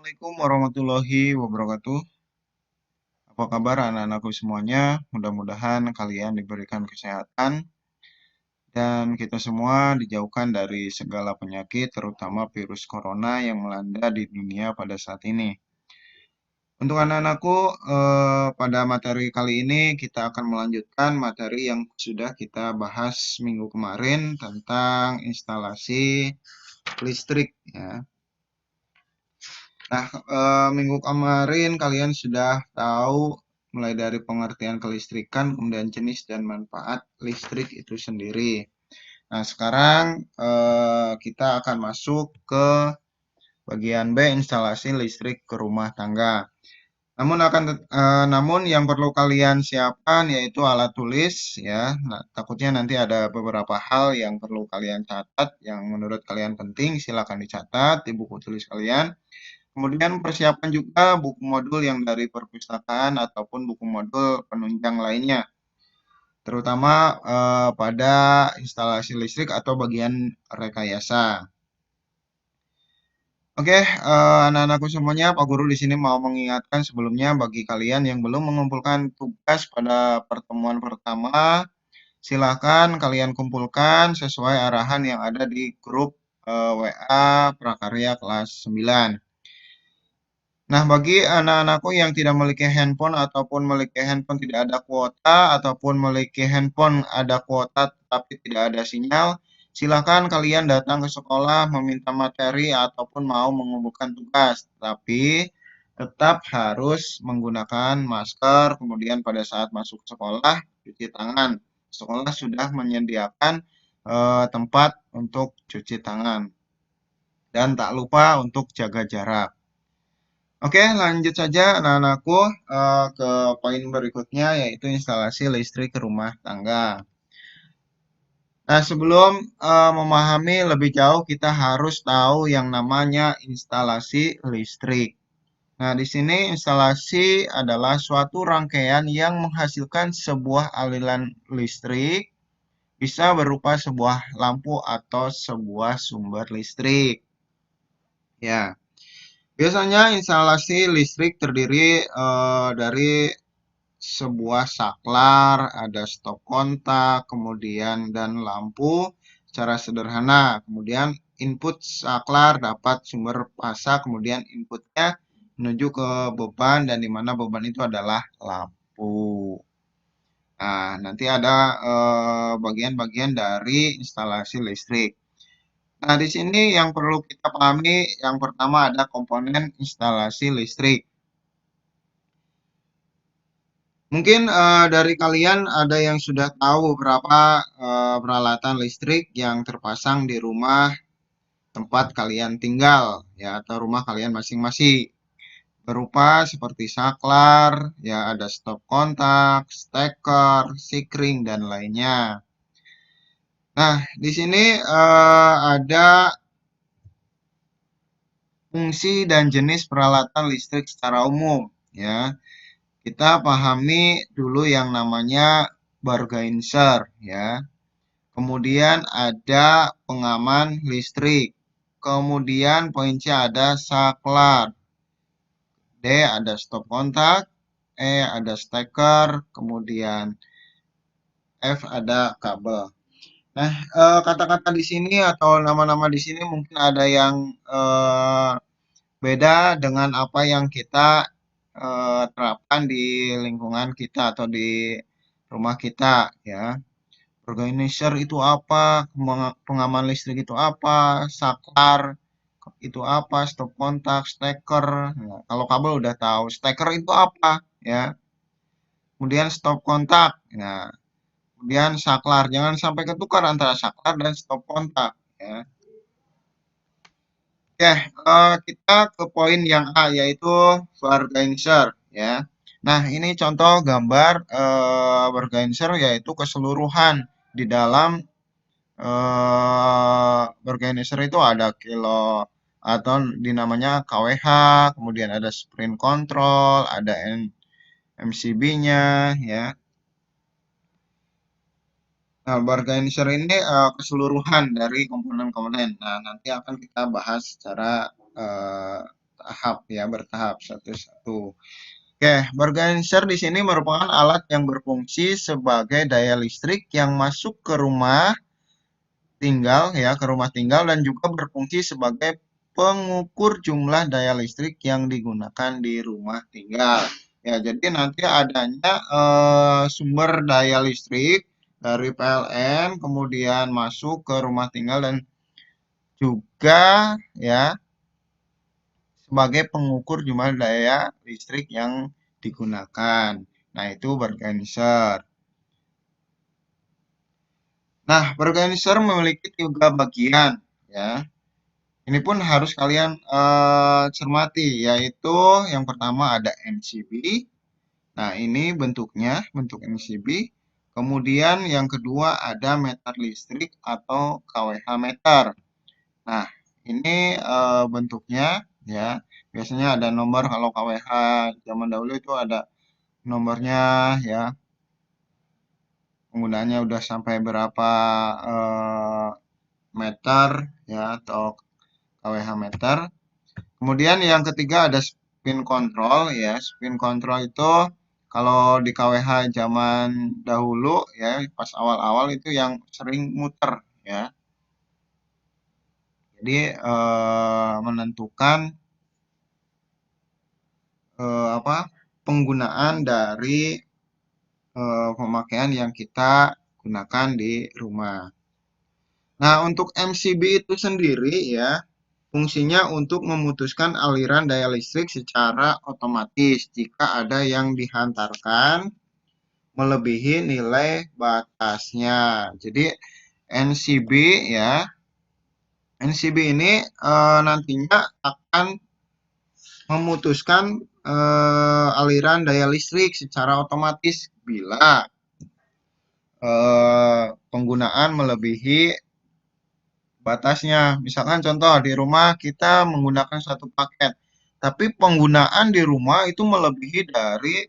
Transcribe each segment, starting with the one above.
Assalamualaikum warahmatullahi wabarakatuh. Apa kabar anak-anakku semuanya? Mudah-mudahan kalian diberikan kesehatan dan kita semua dijauhkan dari segala penyakit, terutama virus corona yang melanda di dunia pada saat ini. Untuk anak-anakku, pada materi kali ini kita akan melanjutkan materi yang sudah kita bahas minggu kemarin tentang instalasi listrik ya. Nah, minggu kemarin kalian sudah tahu mulai dari pengertian kelistrikan, kemudian jenis dan manfaat listrik itu sendiri. Nah, sekarang kita akan masuk ke bagian B, instalasi listrik ke rumah tangga. Namun yang perlu kalian siapkan yaitu alat tulis ya. Nah, takutnya nanti ada beberapa hal yang perlu kalian catat yang menurut kalian penting, silakan dicatat di buku tulis kalian. Kemudian persiapan juga buku modul yang dari perpustakaan ataupun buku modul penunjang lainnya, terutama pada instalasi listrik atau bagian rekayasa. Oke, anak-anakku semuanya, Pak Guru di sini mau mengingatkan sebelumnya bagi kalian yang belum mengumpulkan tugas pada pertemuan pertama, silakan kalian kumpulkan sesuai arahan yang ada di grup WA Prakarya kelas 9. Nah, bagi anak-anakku yang tidak memiliki handphone ataupun memiliki handphone tidak ada kuota ataupun memiliki handphone ada kuota tapi tidak ada sinyal, silakan kalian datang ke sekolah meminta materi ataupun mau mengumpulkan tugas. Tapi tetap harus menggunakan masker, kemudian pada saat masuk sekolah cuci tangan. Sekolah sudah menyediakan tempat untuk cuci tangan. Dan tak lupa untuk jaga jarak. Oke, lanjut saja anak-anakku ke poin berikutnya yaitu instalasi listrik ke rumah tangga. Nah, sebelum memahami lebih jauh kita harus tahu yang namanya instalasi listrik. Nah, di sini instalasi adalah suatu rangkaian yang menghasilkan sebuah aliran listrik, bisa berupa sebuah lampu atau sebuah sumber listrik. Ya. Biasanya instalasi listrik terdiri dari sebuah saklar, ada stop kontak, kemudian dan lampu secara sederhana. Kemudian input saklar dapat sumber pasak, kemudian inputnya menuju ke beban dan di mana beban itu adalah lampu. Nah, nanti ada bagian-bagian dari instalasi listrik. Nah, di sini yang perlu kita pahami, yang pertama ada komponen instalasi listrik. Mungkin dari kalian ada yang sudah tahu berapa peralatan listrik yang terpasang di rumah tempat kalian tinggal, ya, atau rumah kalian masing-masing. Berupa seperti saklar, ya, ada stop kontak, steker, sikring, dan lainnya. Nah, di sini ada fungsi dan jenis peralatan listrik secara umum, ya. Kita pahami dulu yang namanya bargainser, ya. Kemudian ada pengaman listrik. Kemudian poin C ada saklar. D ada stop kontak. E ada steker. Kemudian F ada kabel. Nah, kata-kata di sini atau nama-nama di sini mungkin ada yang beda dengan apa yang kita terapkan di lingkungan kita atau di rumah kita, ya. Organizer itu apa, pengaman listrik itu apa, saklar itu apa, stop kontak, steker. Nah, kalau kabel udah tahu, steker itu apa, ya. Kemudian stop kontak. Nah, kemudian saklar. Jangan sampai ketukar antara saklar dan stop kontak, ya. Oke, kita ke poin yang A yaitu organizer, ya. Nah, ini contoh gambar organizer yaitu keseluruhan di dalam organizer itu ada kilo atau dinamanya KWH, kemudian ada sprint control, ada MCB-nya, ya. Nah, organizer ini keseluruhan dari komponen-komponen. Nah, nanti akan kita bahas secara bertahap ya, bertahap satu-satu. Oke, bergenser di sini merupakan alat yang berfungsi sebagai daya listrik yang masuk ke rumah tinggal ya, ke rumah tinggal dan juga berfungsi sebagai pengukur jumlah daya listrik yang digunakan di rumah tinggal. Ya, jadi nanti adanya sumber daya listrik dari PLN kemudian masuk ke rumah tinggal dan juga ya sebagai pengukur jumlah daya listrik yang digunakan. Nah, itu bergenser. Nah, bergenser memiliki 3 bagian ya. Ini pun harus kalian cermati, yaitu yang pertama ada MCB. Nah, ini bentuknya, bentuk MCB. Kemudian yang kedua ada meter listrik atau kWh meter. Nah, ini bentuknya ya. Biasanya ada nomor kalau kWh zaman dahulu itu ada nomornya ya. Penggunaannya udah sampai berapa meter ya atau kWh meter. Kemudian yang ketiga ada spin control ya. Spin control itu kalau di KWH zaman dahulu ya pas awal-awal itu yang sering muter ya. Jadi menentukan apa penggunaan dari pemakaian yang kita gunakan di rumah. Nah, untuk MCB itu sendiri ya fungsinya untuk memutuskan aliran daya listrik secara otomatis jika ada yang dihantarkan melebihi nilai batasnya. Jadi NCB ya, NCB ini nantinya akan memutuskan aliran daya listrik secara otomatis bila penggunaan melebihi batasnya. Misalkan contoh di rumah kita menggunakan satu paket, tapi penggunaan di rumah itu melebihi dari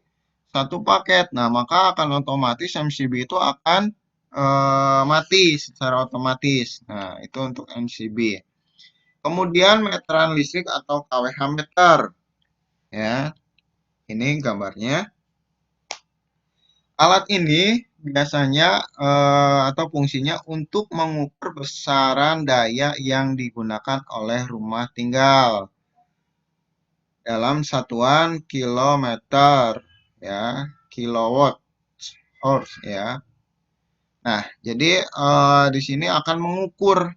satu paket. Nah, maka akan otomatis MCB itu akan mati secara otomatis. Nah, itu untuk MCB. Kemudian meteran listrik atau kWh meter. Ya, ini gambarnya. Alat ini biasanya atau fungsinya untuk mengukur besaran daya yang digunakan oleh rumah tinggal dalam satuan kilometer ya, kilowatt hours ya. Nah, jadi di sini akan mengukur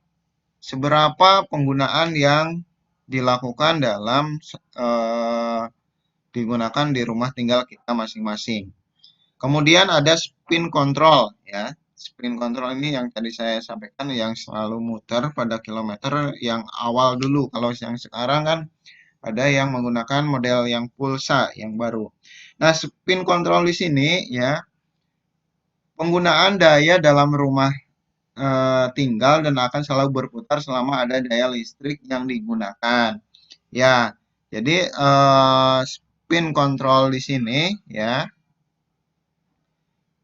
seberapa penggunaan yang dilakukan dalam digunakan di rumah tinggal kita masing-masing. Kemudian ada spin control ya. Spin control ini yang tadi saya sampaikan yang selalu muter pada kilometer yang awal dulu. Kalau yang sekarang kan ada yang menggunakan model yang pulsa yang baru. Nah, spin control di sini ya penggunaan daya dalam rumah tinggal dan akan selalu berputar selama ada daya listrik yang digunakan. Ya, jadi spin control di sini ya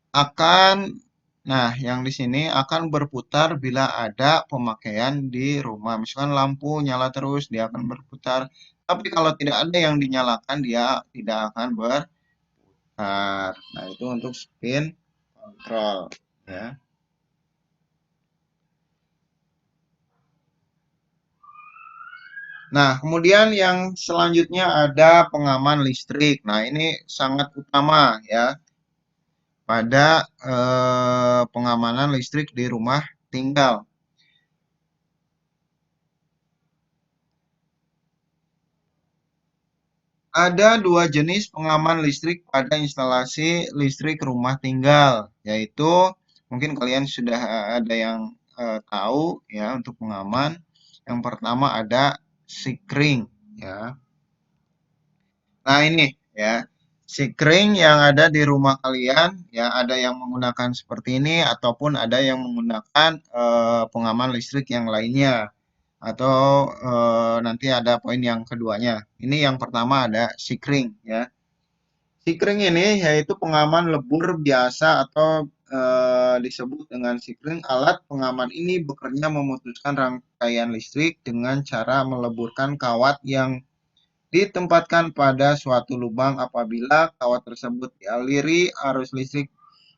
akan nah yang di sini akan berputar bila ada pemakaian di rumah. Misalkan lampu nyala terus dia akan berputar. Tapi kalau tidak ada yang dinyalakan dia tidak akan berputar. Nah, itu untuk spin control ya. Nah, kemudian yang selanjutnya ada pengaman listrik. Nah, ini sangat utama ya pada pengamanan listrik di rumah tinggal. Ada 2 jenis pengaman listrik pada instalasi listrik rumah tinggal, yaitu mungkin kalian sudah ada yang tahu ya untuk pengaman. Yang pertama ada sikring ya. Nah, ini ya. Sikring yang ada di rumah kalian ya ada yang menggunakan seperti ini ataupun ada yang menggunakan pengaman listrik yang lainnya atau nanti ada poin yang keduanya. Ini yang pertama ada sikring ya. Sikring ini yaitu pengaman lebur biasa atau disebut dengan sikring. Alat pengaman ini bekerja memutuskan rangkaian listrik dengan cara meleburkan kawat yang ditempatkan pada suatu lubang apabila kawat tersebut dialiri arus listrik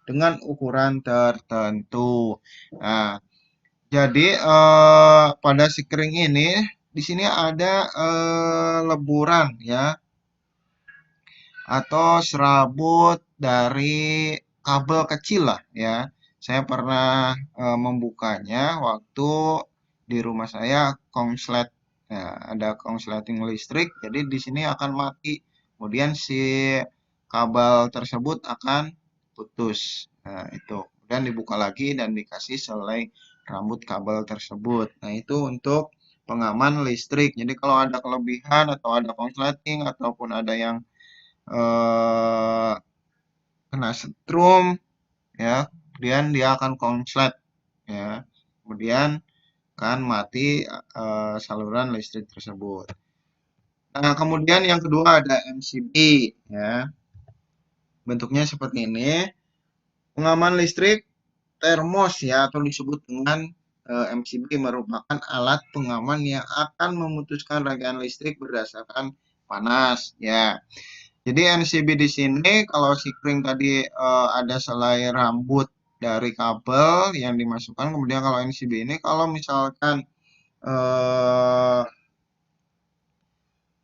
dengan ukuran tertentu. Nah, jadi pada sikring ini di sini ada leburan ya atau serabut dari kabel kecil lah ya. Saya pernah membukanya waktu di rumah saya konslet. Ya, ada konsleting listrik, jadi di sini akan mati. Kemudian si kabel tersebut akan putus. Nah, itu. Kemudian dibuka lagi dan dikasih selai rambut kabel tersebut. Nah, itu untuk pengaman listrik. Jadi kalau ada kelebihan atau ada konsleting ataupun ada yang eh, kena setrum ya, kemudian dia akan konslet ya, kemudian kan mati saluran listrik tersebut. Nah, kemudian yang kedua ada MCB ya, bentuknya seperti ini, pengaman listrik termos ya, atau disebut dengan MCB merupakan alat pengaman yang akan memutuskan rangkaian listrik berdasarkan panas ya. Jadi NCB di sini kalau sikring tadi ada selai rambut dari kabel yang dimasukkan, kemudian kalau NCB ini kalau misalkan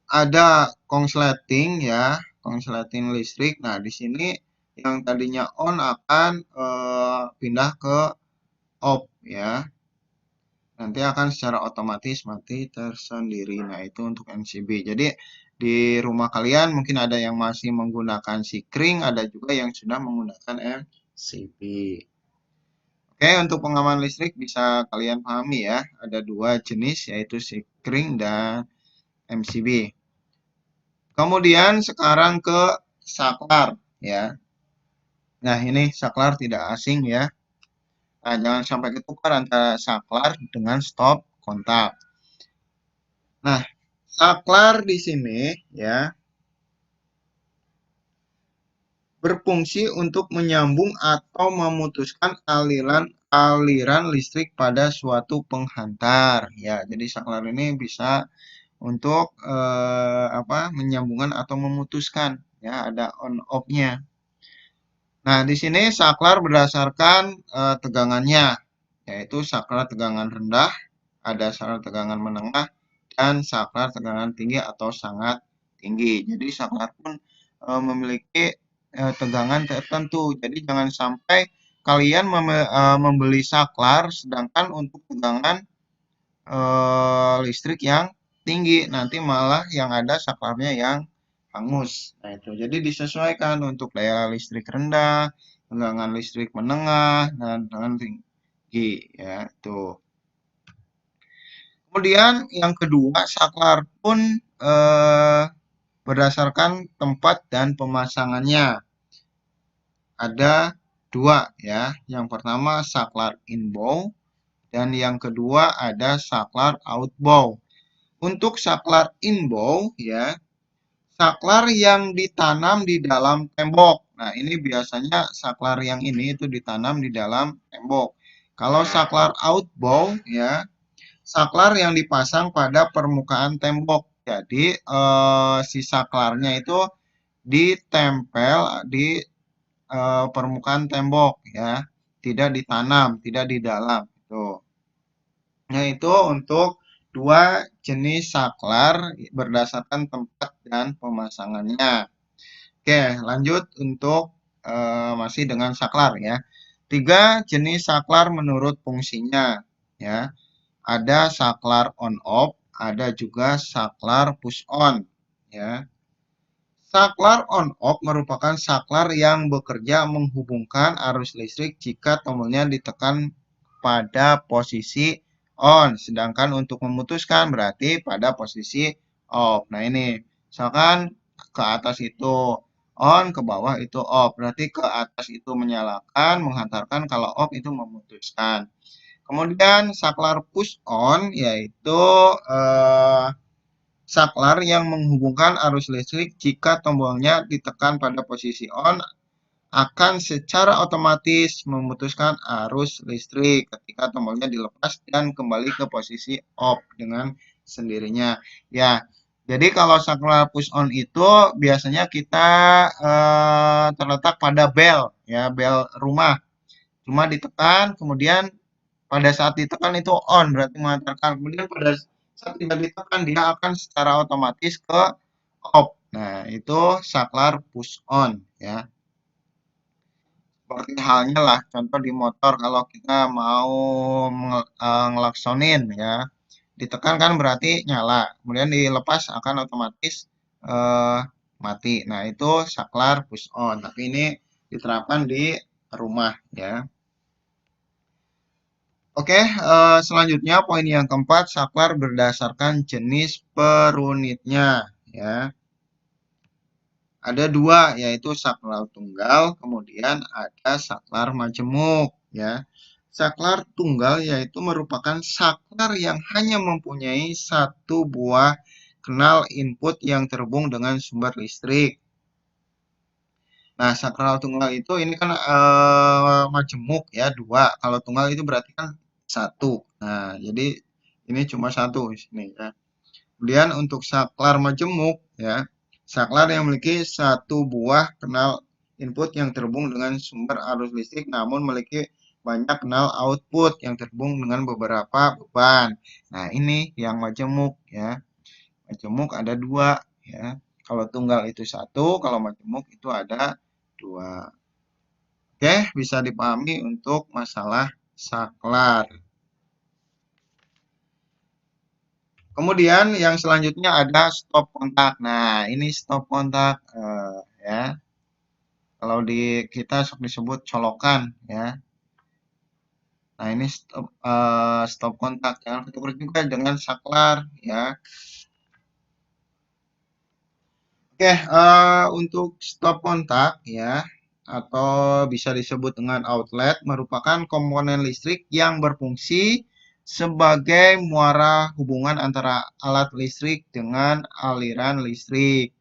ada konsleting ya, konsleting listrik. Nah, di sini yang tadinya on akan pindah ke off ya. Nanti akan secara otomatis mati tersendiri. Nah, itu untuk NCB. Jadi di rumah kalian mungkin ada yang masih menggunakan sikring, ada juga yang sudah menggunakan MCB. Oke, untuk pengaman listrik bisa kalian pahami ya. Ada dua jenis yaitu sikring dan MCB. Kemudian sekarang ke saklar ya. Nah, ini saklar tidak asing ya. Nah, jangan sampai ketukar antara saklar dengan stop kontak. Nah, saklar di sini ya berfungsi untuk menyambung atau memutuskan aliran listrik pada suatu penghantar ya. Jadi saklar ini bisa untuk menyambungkan atau memutuskan ya, ada on off-nya. Nah, di sini saklar berdasarkan tegangannya, yaitu saklar tegangan rendah, ada saklar tegangan menengah, dan saklar tegangan tinggi atau sangat tinggi. Jadi saklar pun memiliki tegangan tertentu. Jadi jangan sampai kalian membeli saklar sedangkan untuk tegangan listrik yang tinggi, nanti malah yang ada saklarnya yang hangus. Nah, itu jadi disesuaikan untuk daya listrik rendah, tegangan listrik menengah, dan tegangan tinggi ya itu. Kemudian yang kedua, saklar pun berdasarkan tempat dan pemasangannya. Ada dua ya. Yang pertama saklar inbow dan yang kedua ada saklar outbow. Untuk saklar inbow ya, saklar yang ditanam di dalam tembok. Nah, ini biasanya saklar yang ini itu ditanam di dalam tembok. Kalau saklar outbow ya, saklar yang dipasang pada permukaan tembok. Jadi si saklarnya itu ditempel di permukaan tembok ya, tidak ditanam, tidak di dalam. Tuh. Nah, itu untuk dua jenis saklar berdasarkan tempat dan pemasangannya. Oke, lanjut untuk masih dengan saklar ya. 3 jenis saklar menurut fungsinya ya. Ada saklar on off, ada juga saklar push on ya. Saklar on off merupakan saklar yang bekerja menghubungkan arus listrik jika tombolnya ditekan pada posisi on, sedangkan untuk memutuskan berarti pada posisi off. Nah, ini misalkan ke atas itu on, ke bawah itu off. Berarti ke atas itu menyalakan, menghantarkan, kalau off itu memutuskan. Kemudian saklar push on yaitu saklar yang menghubungkan arus listrik jika tombolnya ditekan pada posisi on akan secara otomatis memutuskan arus listrik ketika tombolnya dilepas dan kembali ke posisi off dengan sendirinya. Ya, Jadi kalau saklar push on itu biasanya kita terletak pada bel ya, bel rumah. Cuma ditekan, kemudian pada saat ditekan itu on berarti mengantarkan. Kemudian pada saat tidak ditekan dia akan secara otomatis ke off. Nah, itu saklar push on ya. Seperti halnya lah contoh di motor kalau kita mau ngelaksonin ya. Ditekan kan berarti nyala, kemudian dilepas akan otomatis eh, mati. Nah, itu saklar push on. Tapi ini diterapkan di rumah ya. Oke, selanjutnya poin yang keempat, saklar berdasarkan jenis perunitnya ya. Ada dua, yaitu saklar tunggal, kemudian ada saklar majemuk ya. Saklar tunggal yaitu merupakan saklar yang hanya mempunyai satu buah kanal input yang terhubung dengan sumber listrik. Nah, sakral tunggal itu ini kan majemuk ya, dua. Kalau tunggal itu berarti kan satu. Nah, jadi ini cuma satu di sini ya. Kemudian untuk saklar majemuk ya, saklar yang memiliki satu buah kanal input yang terhubung dengan sumber arus listrik namun memiliki banyak kanal output yang terhubung dengan beberapa beban. Nah, ini yang majemuk ya. Majemuk ada dua ya. Kalau tunggal itu satu, kalau majemuk itu ada dua. Oke, bisa dipahami untuk masalah saklar. Kemudian yang selanjutnya ada stop kontak. Nah, ini stop kontak ya. Kalau di kita disebut colokan ya. Nah, ini stop kontak. Jangan ketukar juga dengan saklar ya. Oke, untuk stop kontak ya atau bisa disebut dengan outlet merupakan komponen listrik yang berfungsi sebagai muara hubungan antara alat listrik dengan aliran listrik.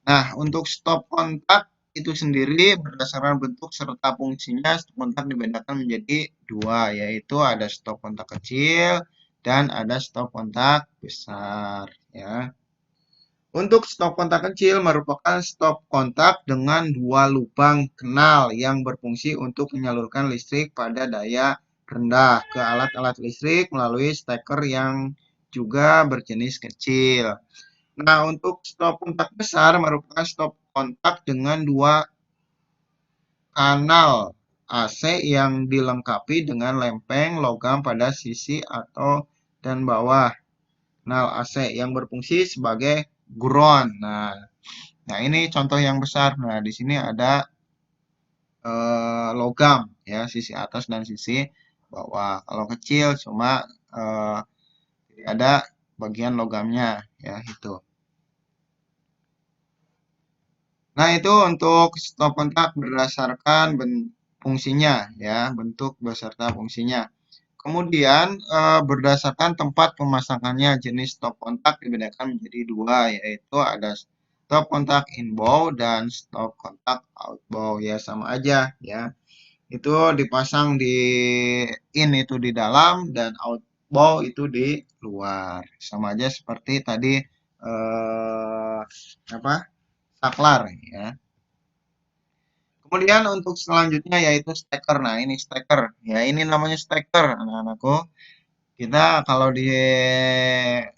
Nah, untuk stop kontak itu sendiri berdasarkan bentuk serta fungsinya stop kontak dibedakan menjadi dua, yaitu ada stop kontak kecil dan ada stop kontak besar ya. Untuk stop kontak kecil merupakan stop kontak dengan dua lubang kenal yang berfungsi untuk menyalurkan listrik pada daya rendah ke alat-alat listrik melalui steker yang juga berjenis kecil. Nah, untuk stop kontak besar merupakan stop kontak dengan dua kanal AC yang dilengkapi dengan lempeng logam pada sisi atau dan bawah kanal AC yang berfungsi sebagai ground. Nah, ini contoh yang besar. Nah, di sini ada logam ya, sisi atas dan sisi bawah. Kalau kecil cuma eh, ada bagian logamnya ya itu. Nah, itu untuk stop kontak berdasarkan fungsinya ya, bentuk beserta fungsinya. Kemudian berdasarkan tempat pemasangannya jenis stop kontak dibedakan menjadi dua, yaitu ada stop kontak inbow dan stop kontak outbow ya sama aja ya. Itu dipasang di in itu di dalam dan outbow itu di luar. Sama aja seperti tadi apa? Saklar ya. Kemudian untuk selanjutnya yaitu steker. Nah, ini steker. Ya, ini namanya steker anak-anakku. Kita kalau di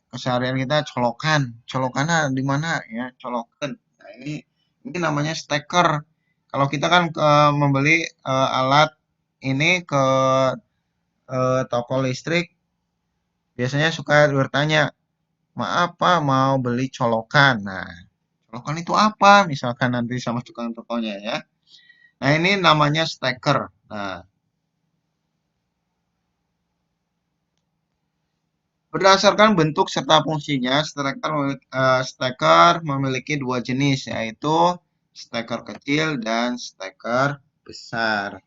keseharian kita colokan. Colokannya di mana ya? Colokan. Nah, ini namanya steker. Kalau kita kan membeli alat ini ke toko listrik, biasanya suka bertanya, maaf Pak, mau beli colokan. Nah, colokan itu apa? Misalkan nanti sama tukang tokonya ya. Nah, ini namanya steker. Nah, berdasarkan bentuk serta fungsinya, steker memiliki dua jenis, yaitu steker kecil dan steker besar.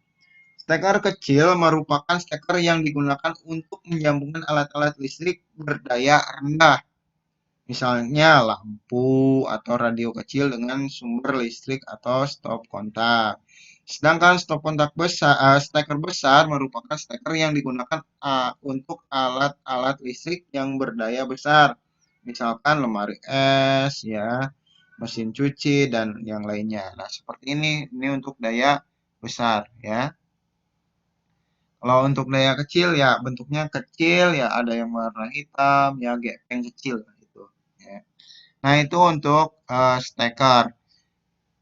Steker kecil merupakan steker yang digunakan untuk menyambungkan alat-alat listrik berdaya rendah, misalnya lampu atau radio kecil dengan sumber listrik atau stop kontak. Sedangkan stop kontak besar, steker besar merupakan steker yang digunakan untuk alat-alat listrik yang berdaya besar, misalkan lemari es, ya, mesin cuci, dan yang lainnya. Nah, seperti ini untuk daya besar, ya. Kalau untuk daya kecil, ya bentuknya kecil, ya ada yang warna hitam, ya gepeng kecil, gitu. Ya. Nah, itu untuk steker.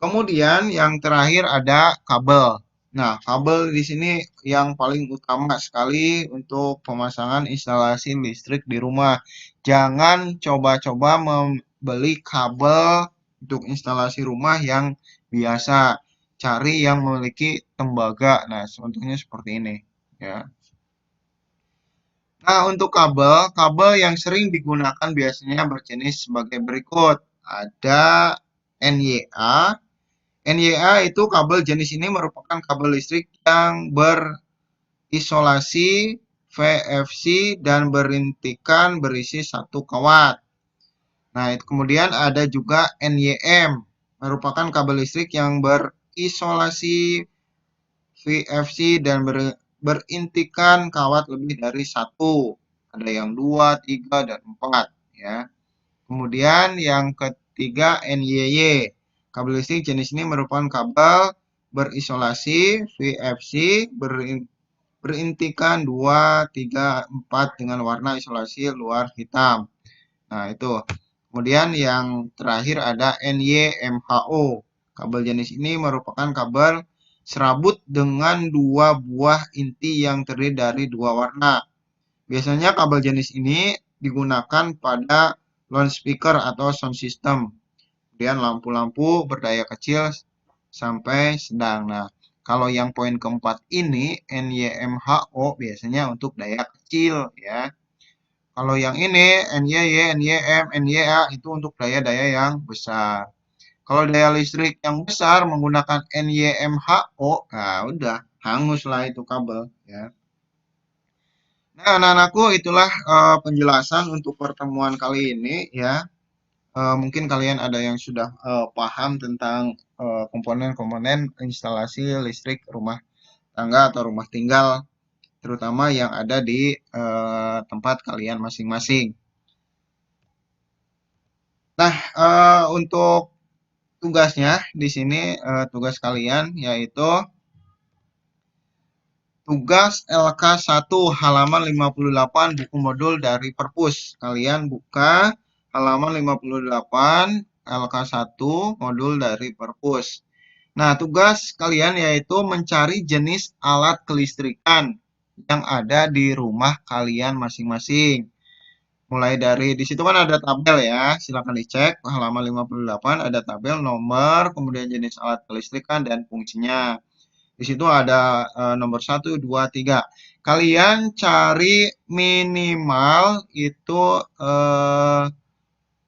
Kemudian yang terakhir ada kabel. Nah, kabel di sini yang paling utama sekali untuk pemasangan instalasi listrik di rumah. Jangan coba-coba membeli kabel untuk instalasi rumah yang biasa. Cari yang memiliki tembaga. Nah, contohnya seperti ini, ya. Nah, untuk kabel yang sering digunakan biasanya berjenis sebagai berikut. Ada NYA. NYA itu kabel jenis ini merupakan kabel listrik yang berisolasi VFC dan berintikan berisi satu kawat. Nah, itu kemudian ada juga NYM, merupakan kabel listrik yang berisolasi VFC dan berintikan kawat lebih dari satu. Ada yang 2, 3, dan 4. Ya. Kemudian yang ketiga NYY. Kabel listrik jenis ini merupakan kabel berisolasi VFC berintikan 2, 3, 4 dengan warna isolasi luar hitam. Nah, itu. Kemudian yang terakhir ada NYMHO. Kabel jenis ini merupakan kabel serabut dengan 2 buah inti yang terdiri dari 2 warna. Biasanya kabel jenis ini digunakan pada loudspeaker atau sound system. Kemudian lampu-lampu berdaya kecil sampai sedang. Nah, kalau yang poin keempat ini NYMHO biasanya untuk daya kecil, ya. Kalau yang ini NYY, NYM, NYA itu untuk daya-daya yang besar. Kalau daya listrik yang besar menggunakan NYMHO, nah udah hangus lah itu kabel, ya. Nah, anak-anakku, itulah penjelasan untuk pertemuan kali ini, ya. Mungkin kalian ada yang sudah paham tentang komponen-komponen instalasi listrik rumah tangga atau rumah tinggal, terutama yang ada di tempat kalian masing-masing. Nah, untuk tugasnya di sini, tugas kalian yaitu tugas LK1 halaman 58 buku modul dari Perpus. Kalian buka halaman 58 LK1 modul dari Perpus. Nah, tugas kalian yaitu mencari jenis alat kelistrikan yang ada di rumah kalian masing-masing. Mulai dari di situ kan ada tabel, ya. Silakan dicek halaman 58 ada tabel nomor, kemudian jenis alat kelistrikan dan fungsinya. Di situ ada nomor 1, 2, 3. Kalian cari minimal itu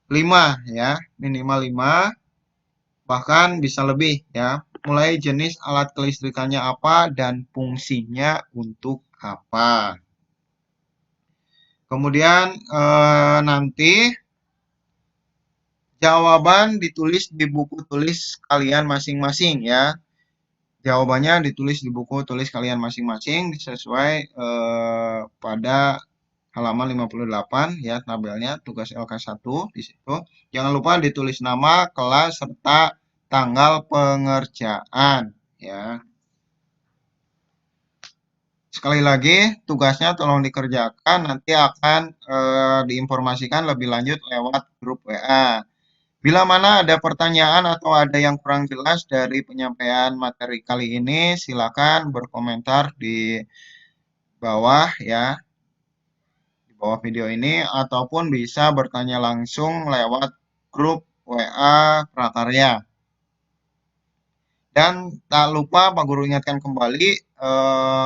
5, ya. Minimal 5, bahkan bisa lebih, ya. Mulai jenis alat kelistrikannya apa dan fungsinya untuk apa. Kemudian nanti jawaban ditulis di buku tulis kalian masing-masing, ya. Jawabannya ditulis di buku tulis kalian masing-masing sesuai pada halaman 58, ya, tabelnya tugas LK1 di situ. Jangan lupa ditulis nama, kelas, serta tanggal pengerjaan, ya. Sekali lagi, tugasnya tolong dikerjakan, nanti akan diinformasikan lebih lanjut lewat grup WA. Bila mana ada pertanyaan atau ada yang kurang jelas dari penyampaian materi kali ini, silakan berkomentar di bawah, ya, di bawah video ini, ataupun bisa bertanya langsung lewat grup WA Prakarya. Dan tak lupa Pak Guru ingatkan kembali,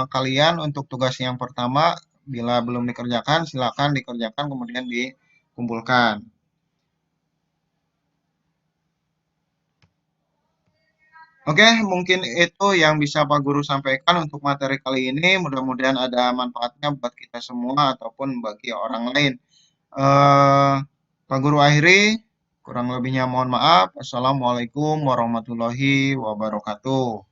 kalian untuk tugas yang pertama, bila belum dikerjakan, silakan dikerjakan kemudian dikumpulkan. Oke, mungkin itu yang bisa Pak Guru sampaikan untuk materi kali ini. Mudah-mudahan ada manfaatnya buat kita semua ataupun bagi orang lain. Pak Guru akhiri, kurang lebihnya mohon maaf. Assalamualaikum warahmatullahi wabarakatuh.